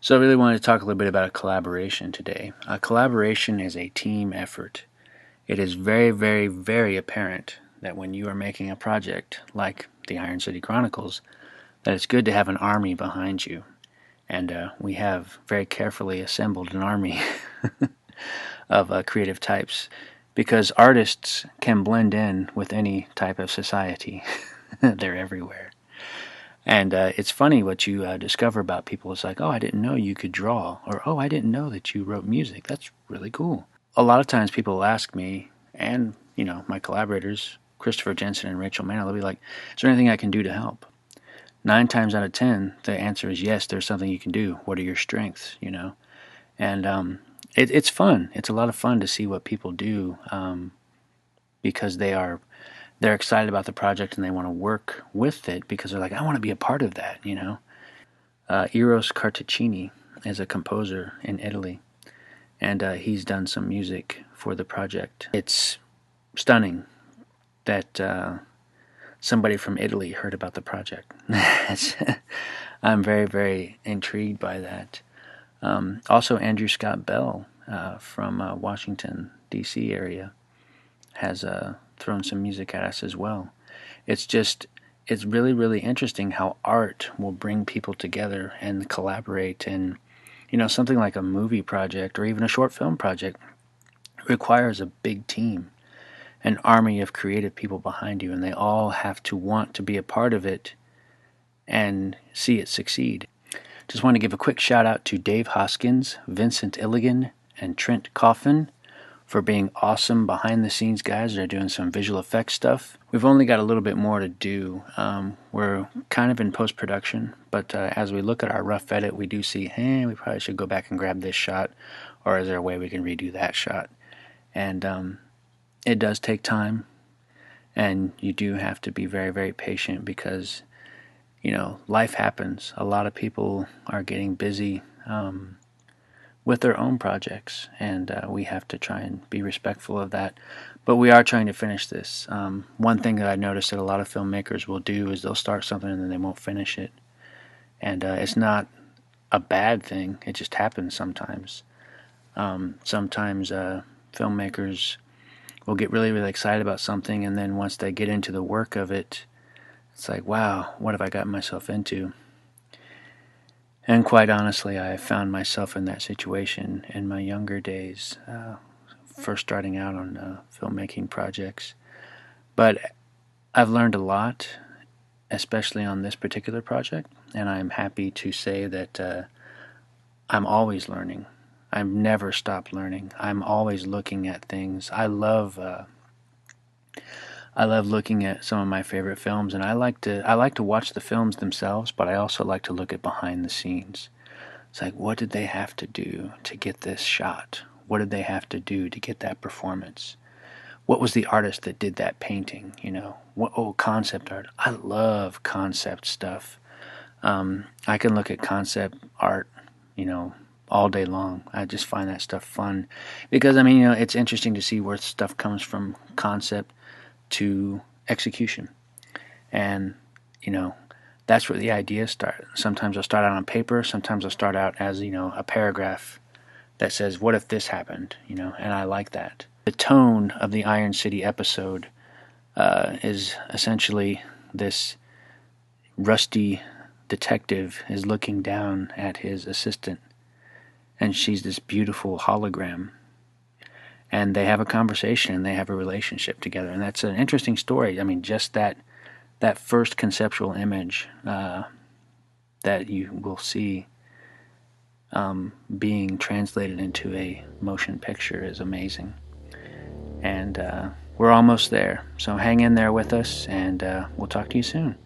So I really wanted to talk a little bit about a collaboration today. A collaboration is a team effort. It is very, very, very apparent that when you are making a project like the Iron City Chronicles, that it's good to have an army behind you. And we have very carefully assembled an army of creative types because artists can blend in with any type of society. They're everywhere. And it's funny what you discover about people. It's like, oh, I didn't know you could draw, or oh, I didn't know that you wrote music. That's really cool. A lot of times people ask me, and my collaborators, Christopher Jensen and Rachel Mann, they'll be like, is there anything I can do to help? 9 times out of 10, the answer is yes, there's something you can do. What are your strengths, And it's fun. It's a lot of fun to see what people do because they're excited about the project and they want to work with it because they're like, I want to be a part of that, Eros Cartaccini is a composer in Italy, and he's done some music for the project. It's stunning that somebody from Italy heard about the project. I'm very, very intrigued by that. Also, Andrew Scott Bell from Washington, D.C. area has thrown some music at us as well. It's really, really interesting how art will bring people together and collaborate. And, something like a movie project or even a short film project requires a big team, an army of creative people behind you, and they all have to want to be a part of it and see it succeed. Just want to give a quick shout out to Dave Hoskins, Vincent Illigan, and Trent Coffin for being awesome behind the scenes guys. They're doing some visual effects stuff. We've only got a little bit more to do. We're kind of in post-production, but as we look at our rough edit, we do see, we probably should go back and grab this shot, or is there a way we can redo that shot? And it does take time, and you do have to be very, very patient because, life happens. A lot of people are getting busy with their own projects, and we have to try and be respectful of that. But we are trying to finish this. One thing that I noticed that a lot of filmmakers will do is they'll start something and then they won't finish it. And it's not a bad thing. It just happens sometimes. Sometimes filmmakers will get really, really excited about something, and then once they get into the work of it, it's like, wow, what have I gotten myself into? And quite honestly, I found myself in that situation in my younger days, first starting out on filmmaking projects. But I've learned a lot, especially on this particular project, and I'm happy to say that I'm always learning. I've never stopped learning. I'm always looking at things. I love looking at some of my favorite films, and I like to watch the films themselves, but I also like to look at behind the scenes. It's like, what did they have to do to get this shot? What did they have to do to get that performance? What was the artist that did that painting? Concept art. I love concept stuff. I can look at concept art, all day long. I just find that stuff fun because it's interesting to see where stuff comes from concept to execution, and that's where the ideas start. Sometimes I'll start out on paper, sometimes I'll start out as a paragraph that says, what if this happened, and I like that. The tone of the Iron City episode is essentially this rusty detective is looking down at his assistant, and she's this beautiful hologram, and they have a conversation and they have a relationship together, and that's an interesting story. Just that first conceptual image that you will see being translated into a motion picture is amazing. And we're almost there, so hang in there with us, and we'll talk to you soon.